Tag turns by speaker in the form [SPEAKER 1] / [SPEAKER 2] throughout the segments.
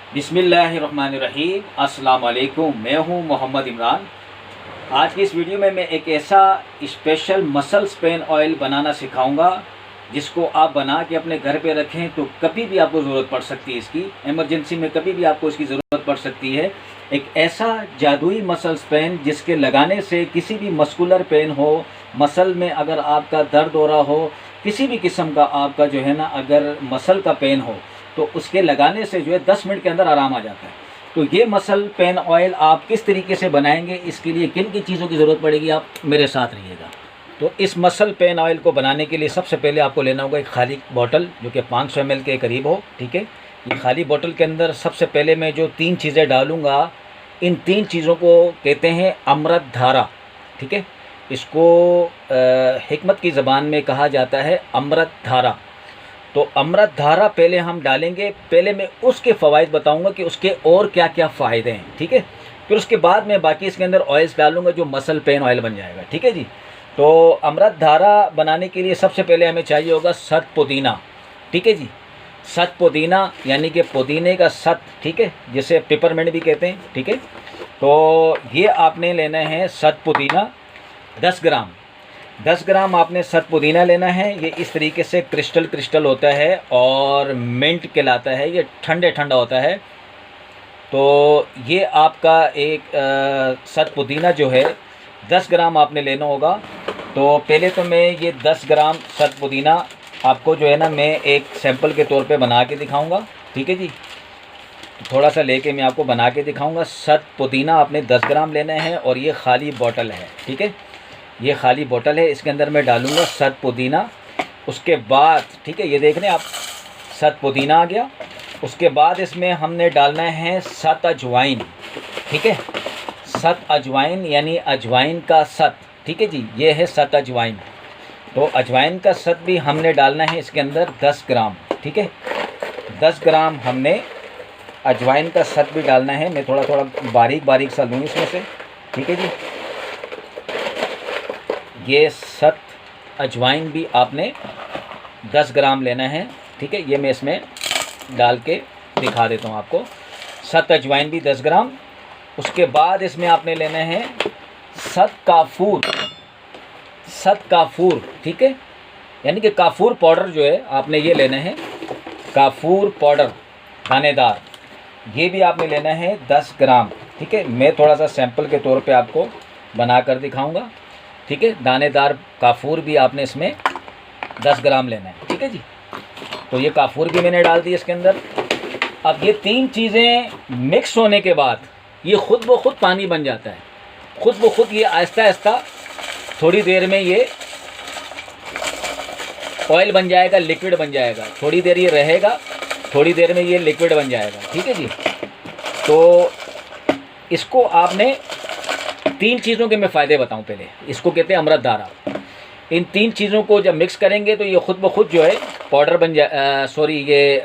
[SPEAKER 1] बिस्मिल्लाहिर्रहमानिर्रहीम। अस्सलाम वालेकुम। मैं हूं मोहम्मद इमरान। आज की इस वीडियो में मैं एक ऐसा स्पेशल मसल स्पेन ऑयल बनाना सिखाऊंगा जिसको आप बना के अपने घर पे रखें तो कभी भी आपको ज़रूरत पड़ सकती है। इसकी इमरजेंसी में कभी भी आपको इसकी ज़रूरत पड़ सकती है। एक ऐसा जादुई मसल स्पेन जिसके लगाने से किसी भी मस्कुलर पेन हो, मसल में अगर आपका दर्द हो रहा हो, किसी भी किस्म का आपका जो है ना अगर मसल का पेन हो तो उसके लगाने से जो है 10 मिनट के अंदर आराम आ जाता है। तो ये मसल पेन ऑयल आप किस तरीके से बनाएंगे, इसके लिए किन किन चीज़ों की ज़रूरत पड़ेगी, आप मेरे साथ रहिएगा। तो इस मसल पेन ऑयल को बनाने के लिए सबसे पहले आपको लेना होगा एक खाली बोतल जो कि 500 ml के करीब हो। ठीक है, ये खाली बोतल के अंदर सबसे पहले मैं जो 3 चीज़ें डालूँगा, इन 3 चीज़ों को कहते हैं अमृत धारा। ठीक है, इसको हिकमत की ज़बान में कहा जाता है अमृत धारा। तो अमृत धारा पहले हम डालेंगे। पहले मैं उसके फ़वाइद बताऊंगा कि उसके और क्या क्या फ़ायदे हैं। ठीक है, फिर उसके बाद मैं बाकी इसके अंदर ऑयल्स डालूंगा जो मसल पेन ऑयल बन जाएगा। ठीक है जी। तो अमृत धारा बनाने के लिए सबसे पहले हमें चाहिए होगा सत पुदीना। ठीक है जी, सत पुदीना यानी कि पुदीने का सत। ठीक है, जिसे पेपरमिंट भी कहते हैं। ठीक है, तो ये आपने लेना है सत पुदीना 10 ग्राम। 10 ग्राम आपने सत पुदीना लेना है। ये इस तरीके से क्रिस्टल होता है और मिंट कहलाता है। ये ठंडा होता है। तो ये आपका एक सत पुदीना जो है 10 ग्राम आपने लेना होगा। तो पहले तो मैं ये 10 ग्राम सत पुदीना आपको जो है ना मैं एक सैंपल के तौर पे बना के दिखाऊंगा। ठीक है जी, तो थोड़ा सा लेके मैं आपको बना के दिखाऊंगा। सत पुदीना आपने 10 ग्राम लेना है और ये खाली बोतल है। ठीक है, ये खाली बोतल है, इसके अंदर मैं डालूँगा सत पुदीना। उसके बाद ठीक है, ये देख रहे हैं आप, सत पुदीना आ गया। उसके बाद इसमें हमने डालना है सत अजवाइन। ठीक है, सत अजवाइन यानी अजवाइन का सत। ठीक है जी, ये है सत अजवाइन। तो अजवाइन का सत भी हमने डालना है इसके अंदर 10 ग्राम। ठीक है, 10 ग्राम हमने अजवाइन का सत भी डालना है। मैं थोड़ा बारीक सा लूँ इसमें से। ठीक है जी, ये सत अजवाइन भी आपने 10 ग्राम लेना है। ठीक है, ये मैं इसमें डाल के दिखा देता हूँ आपको। सत अजवाइन भी 10 ग्राम। उसके बाद इसमें आपने लेना है सत काफूर। सत काफूर, ठीक है, यानी कि काफूर पाउडर जो है आपने ये लेना है। काफूर पाउडर दानेदार, ये भी आपने लेना है 10 ग्राम। ठीक है, मैं थोड़ा सा सैंपल के तौर पे आपको बना कर दिखाऊँगा। ठीक है, दानेदार काफूर भी आपने इसमें 10 ग्राम लेना है। ठीक है जी, तो ये काफूर भी मैंने डाल दी इसके अंदर। अब ये 3 चीज़ें मिक्स होने के बाद ये खुद ब खुद पानी बन जाता है। खुद ब खुद ये आहिस्ता थोड़ी देर में ये ऑयल बन जाएगा, लिक्विड बन जाएगा। थोड़ी देर ये रहेगा, थोड़ी देर में ये लिक्विड बन जाएगा। ठीक है जी, तो इसको आपने 3 चीज़ों के मैं फ़ायदे बताऊं। पहले इसको कहते हैं अमृत धारा। इन 3 चीज़ों को जब मिक्स करेंगे तो ये खुद ब खुद जो है पाउडर बन ये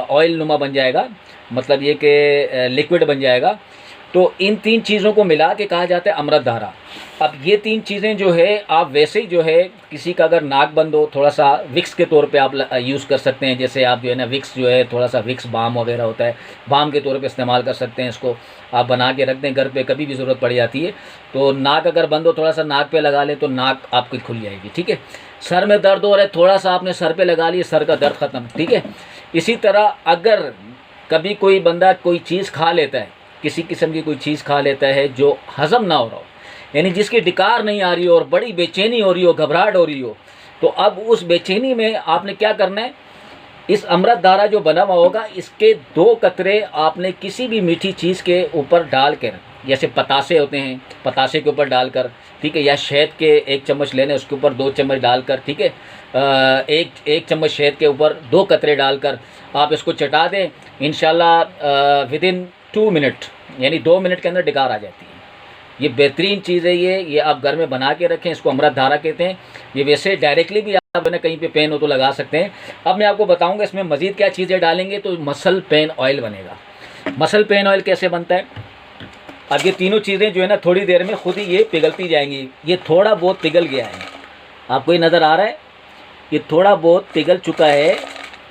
[SPEAKER 1] ऑयल नुमा बन जाएगा, मतलब ये कि लिक्विड बन जाएगा। तो इन 3 चीज़ों को मिला के कहा जाता है अमृत धारा। अब ये 3 चीज़ें जो है आप वैसे ही जो है किसी का अगर नाक बंद हो, थोड़ा सा विक्स के तौर पे आप यूज़ कर सकते हैं। जैसे आप जो है ना विक्स जो है थोड़ा सा विक्स बाम वगैरह होता है, बाम के तौर पे इस्तेमाल कर सकते हैं। इसको आप बना के रख दें घर पे, कभी भी ज़रूरत पड़ जाती है। तो नाक अगर बंद हो, थोड़ा सा नाक पे लगा लें तो नाक आपकी खुल जाएगी। ठीक है, सर में दर्द हो रहा है, थोड़ा सा आपने सर पे लगा लिया, सर का दर्द ख़त्म। ठीक है, इसी तरह अगर कभी कोई बंदा कोई चीज़ खा लेता है, किसी किस्म की कोई चीज़ खा लेता है जो हज़म ना हो रहा हो, यानी जिसकी डिकार नहीं आ रही हो और बड़ी बेचैनी हो रही हो, घबराहट हो रही हो, तो अब उस बेचैनी में आपने क्या करना है, इस अमृत धारा जो बना हुआ होगा इसके 2 कतरे आपने किसी भी मीठी चीज़ के ऊपर डाल कर, जैसे पतासे होते हैं, पतासे के ऊपर डालकर, ठीक है, या शहद के 1 चम्मच लेने, उसके ऊपर 2 चम्मच डालकर, ठीक है, एक चम्मच शहद के ऊपर 2 कतरे डालकर आप इसको चटा दें। इंशाल्लाह विदिन 2 मिनट यानी 2 मिनट के अंदर डिकार आ जाती है। ये बेहतरीन चीज़ है। ये आप घर में बना के रखें, इसको अमृत धारा कहते हैं। ये वैसे डायरेक्टली भी आप ना कहीं पे पेन हो तो लगा सकते हैं। अब मैं आपको बताऊंगा इसमें मज़ीद क्या चीज़ें डालेंगे तो मसल पेन ऑयल बनेगा। मसल पेन ऑयल कैसे बनता है, अब ये तीनों चीज़ें जो है ना थोड़ी देर में खुद ही ये पिघलती जाएंगी। ये थोड़ा बहुत पिघल गया है, आपको ये नज़र आ रहा है, ये थोड़ा बहुत पिघल चुका है।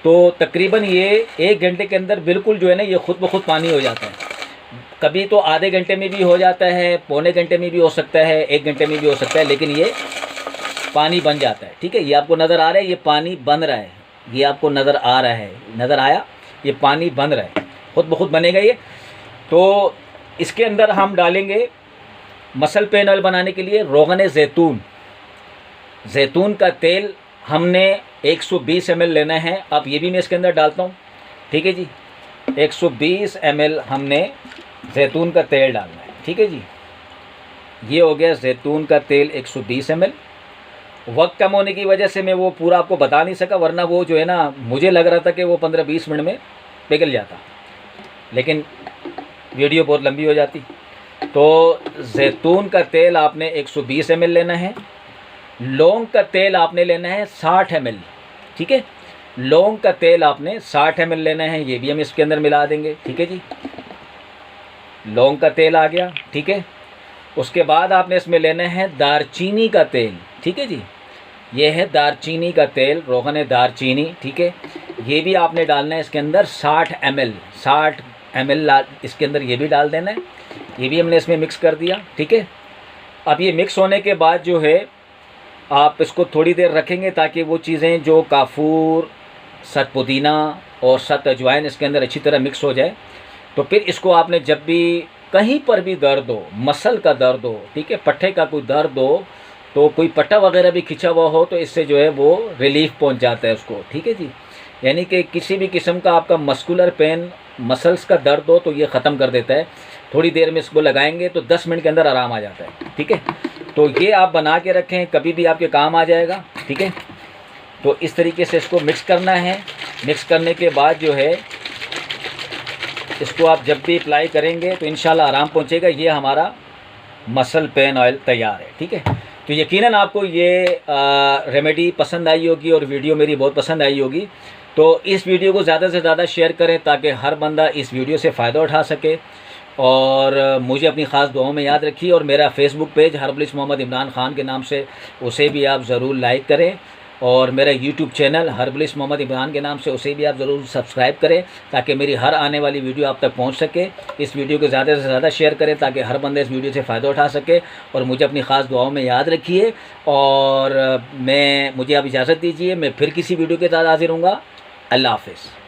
[SPEAKER 1] तो तकरीबन ये 1 घंटे के अंदर बिल्कुल जो है ना ये खुद ब खुद पानी हो जाता है। कभी तो आधे घंटे में भी हो जाता है, पौने घंटे में भी हो सकता है, 1 घंटे में भी हो सकता है, लेकिन ये पानी बन जाता है। ठीक है, ये आपको नज़र आ रहा है, ये पानी बन रहा है, ये आपको नज़र आ रहा है, नज़र आया, ये पानी बन रहा है, खुद ब खुद बनेगा ये। तो इसके अंदर हम डालेंगे मसल पेन ऑयल बनाने के लिए रोगन ज़ैतून। ज़ैतून का तेल हमने 120 ml लेना है। अब ये भी मैं इसके अंदर डालता हूँ। ठीक है जी, 120 ml हमने ज़ैतून का तेल डालना है। ठीक है जी, ये हो गया ज़ैतून का तेल 120 ml। वक्त कम होने की वजह से मैं वो पूरा आपको बता नहीं सका, वरना वो जो है ना मुझे लग रहा था कि वो 15-20 मिनट में पिघल जाता, लेकिन वीडियो बहुत लंबी हो जाती। तो ज़ैतून का तेल आपने 120 ml लेना है। लौंग का तेल आपने लेना है 60 ml। ठीक है, लौंग का तेल आपने 60 ml लेना है, ये भी हम इसके अंदर मिला देंगे। ठीक है जी, लौंग का तेल आ गया। ठीक है, उसके बाद आपने इसमें लेना है दारचीनी का तेल। ठीक है जी, ये है दारचीनी का तेल, रोगन दारचीनी। ठीक है, ये भी आपने डालना है इसके अंदर 60 ml इसके अंदर ये भी डाल देना है। ये भी हमने इसमें मिक्स कर दिया। ठीक है, अब ये मिक्स होने के बाद जो है आप इसको थोड़ी देर रखेंगे ताकि वो चीज़ें जो काफूर, सत पुदीना और सत अजवाइन इसके अंदर अच्छी तरह मिक्स हो जाए। तो फिर इसको आपने जब भी कहीं पर भी दर्द हो, मसल का दर्द हो, ठीक है, पट्टे का कोई दर्द हो, तो कोई पट्टा वगैरह भी खिंचा हुआ हो तो इससे जो है वो रिलीफ पहुंच जाता है उसको। ठीक है जी, यानी कि किसी भी किस्म का आपका मस्कुलर पेन, मसल्स का दर्द हो तो ये ख़त्म कर देता है। थोड़ी देर में इसको लगाएंगे तो 10 मिनट के अंदर आराम आ जाता है। ठीक है, तो ये आप बना के रखें, कभी भी आपके काम आ जाएगा। ठीक है, तो इस तरीके से इसको मिक्स करना है। मिक्स करने के बाद जो है इसको आप जब भी अप्लाई करेंगे तो इंशाल्लाह आराम पहुंचेगा। ये हमारा मसल पेन ऑयल तैयार है। ठीक है, तो यकीनन आपको ये रेमेडी पसंद आई होगी और वीडियो मेरी बहुत पसंद आई होगी। तो इस वीडियो को ज़्यादा से ज़्यादा शेयर करें ताकि हर बंदा इस वीडियो से फ़ायदा उठा सके। और मुझे अपनी ख़ास दुआओं में याद रखिए। और मेरा Facebook page herbalist Mohammad Imran Khan के नाम से, उसे भी आप ज़रूर लाइक करें। और मेरा YouTube channel herbalist Mohammad Imran के नाम से, उसे भी आप ज़रूर सब्सक्राइब करें ताकि मेरी हर आने वाली वीडियो आप तक पहुंच सके। इस वीडियो को ज़्यादा से ज़्यादा शेयर करें ताकि हर बंदा इस वीडियो से फ़ायदा उठा सके। और मुझे अपनी ख़ास दुआओं में याद रखिए। और मुझे आप इजाज़त दीजिए, मैं फिर किसी वीडियो के साथ हाजिर हूँगा। अल्लाह हाफ़िज़।